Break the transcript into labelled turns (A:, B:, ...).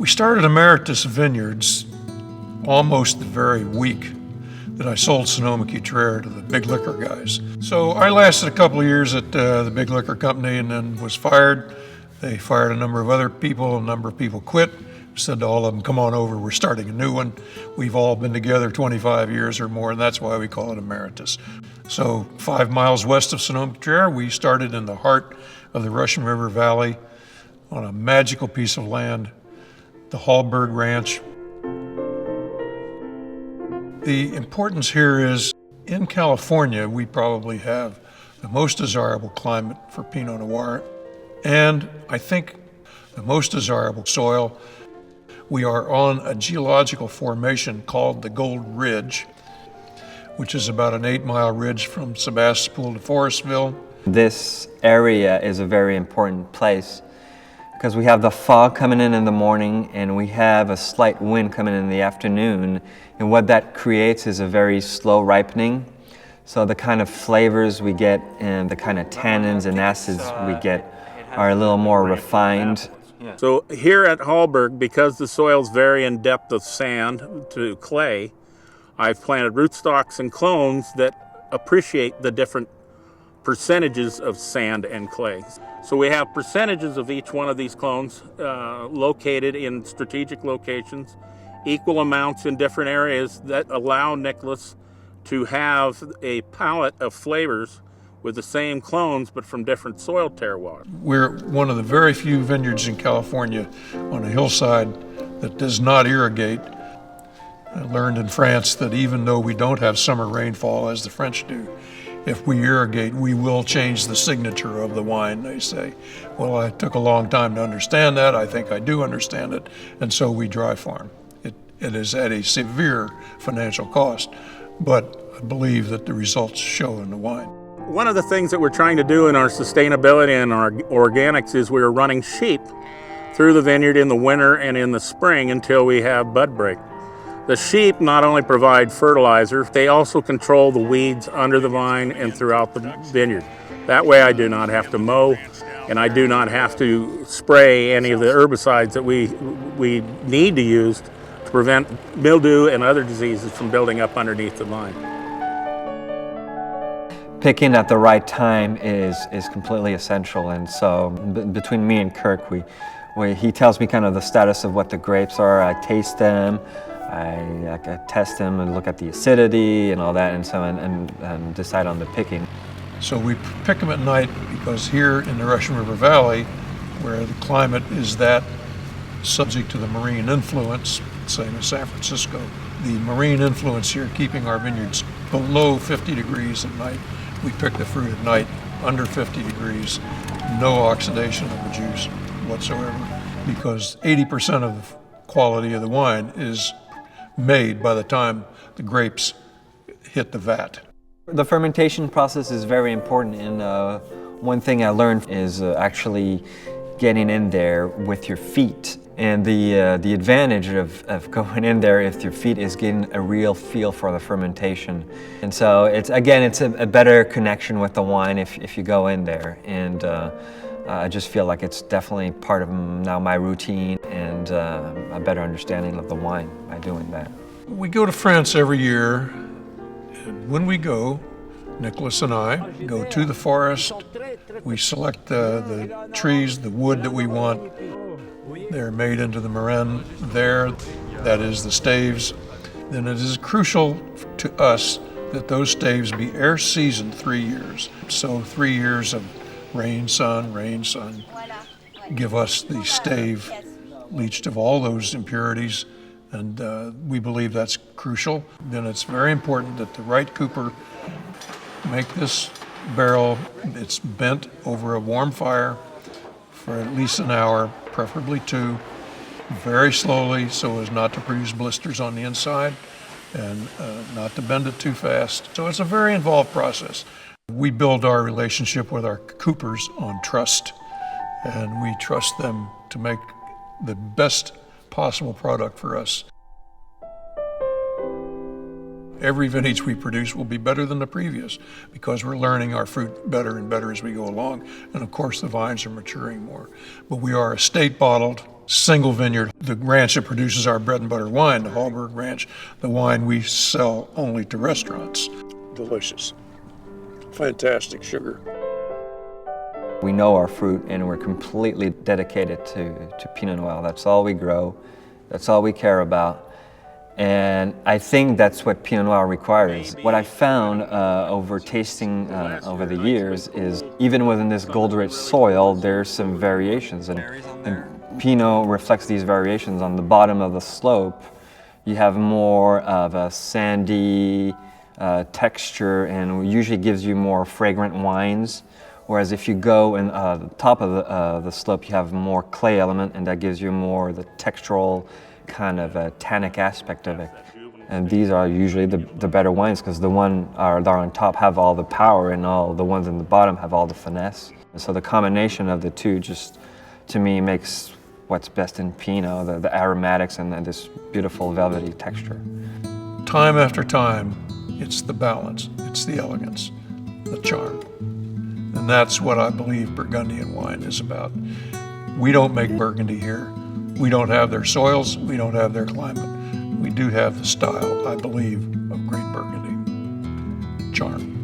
A: We started Emeritus Vineyards almost the very week that I sold Sonoma-Cutrer to the big liquor guys. So I lasted a couple of years at the big liquor company and then was fired. They fired a number of other people, a number of people quit. Said to all of them, come on over, we're starting a new one. We've all been together 25 years or more, and that's why we call it Emeritus. So 5 miles west of Sonoma-Cutrer, we started in the heart of the Russian River Valley on a magical piece of land, the Hallberg Ranch. The importance here is, in California, we probably have the most desirable climate for Pinot Noir, and I think the most desirable soil. We are on a geological formation called the Gold Ridge, which is about an 8-mile ridge from Sebastopol to Forestville.
B: This area is a very important place because we have the fog coming in the morning and we have a slight wind coming in the afternoon, and what that creates is a very slow ripening. So the kind of flavors we get and the kind of tannins and acids we get are a little more refined.
C: So here at Hallberg, because the soils vary in depth of sand to clay, I've planted rootstocks and clones that appreciate the different percentages of sand and clay. So we have percentages of each one of these clones located in strategic locations, equal amounts in different areas that allow Nicholas to have a palette of flavors with the same clones but from different soil terroirs.
A: We're one of the very few vineyards in California on a hillside that does not irrigate. I learned in France that even though we don't have summer rainfall as the French do, if we irrigate, we will change the signature of the wine, they say. Well, I took a long time to understand that. I think I do understand it, and so we dry farm. It is at a severe financial cost, but I believe that the results show in the wine.
C: One of the things that we're trying to do in our sustainability and our organics is we're running sheep through the vineyard in the winter and in the spring until we have bud break. The sheep not only provide fertilizer, they also control the weeds under the vine and throughout the vineyard. That way I do not have to mow and I do not have to spray any of the herbicides that we need to use to prevent mildew and other diseases from building up underneath the vine.
B: Picking at the right time is completely essential, and so between me and Kirk, he tells me kind of the status of what the grapes are. I taste them, I test them and look at the acidity and all that, and so and decide on the picking.
A: So we pick them at night because here in the Russian River Valley, where the climate is that subject to the marine influence, same as San Francisco, the marine influence here keeping our vineyards below 50 degrees at night. We pick the fruit at night under 50 degrees, no oxidation of the juice whatsoever, because 80% of the quality of the wine is made by the time the grapes hit the vat.
B: The fermentation process is very important, and one thing I learned is actually getting in there with your feet. And the advantage of going in there with your feet is getting a real feel for the fermentation. And so it's a better connection with the wine if you go in there. And I just feel like it's definitely part of now my routine and a better understanding of the wine by doing that.
A: We go to France every year, and when we go, Nicholas and I go to the forest. We select the trees, the wood that we want. They're made into the marin there, that is the staves. Then it is crucial to us that those staves be air seasoned 3 years. So 3 years of rain, sun, give us the stave leached of all those impurities, and we believe that's crucial. Then it's very important that the right cooper make this barrel, it's bent over a warm fire for at least an hour, preferably 2, very slowly so as not to produce blisters on the inside and not to bend it too fast. So it's a very involved process. We build our relationship with our coopers on trust, and we trust them to make the best possible product for us. every vintage we produce will be better than the previous because we're learning our fruit better and better as we go along. And of course, the vines are maturing more. But we are estate bottled, single vineyard. The ranch that produces our bread and butter wine, the Hallberg Ranch, the wine we sell only to restaurants. Delicious. Fantastic sugar.
B: We know our fruit and we're completely dedicated to Pinot Noir. That's all we grow. That's all we care about. And I think that's what Pinot Noir requires. What I found over tasting over the years is even within this gold-rich soil, there's some variations. And Pinot reflects these variations. On the bottom of the slope, you have more of a sandy texture and usually gives you more fragrant wines. Whereas if you go in the top of the slope, you have more clay element, and that gives you more the textural kind of tannic aspect of it. And these are usually the better wines because the ones that are on top have all the power and all the ones in the bottom have all the finesse. And so the combination of the two just, to me, makes what's best in Pinot, the aromatics and this beautiful velvety texture.
A: Time after time, it's the balance, it's the elegance, the charm. And that's what I believe Burgundian wine is about. We don't make Burgundy here. We don't have their soils, we don't have their climate. We do have the style, I believe, of great Burgundy. Charm.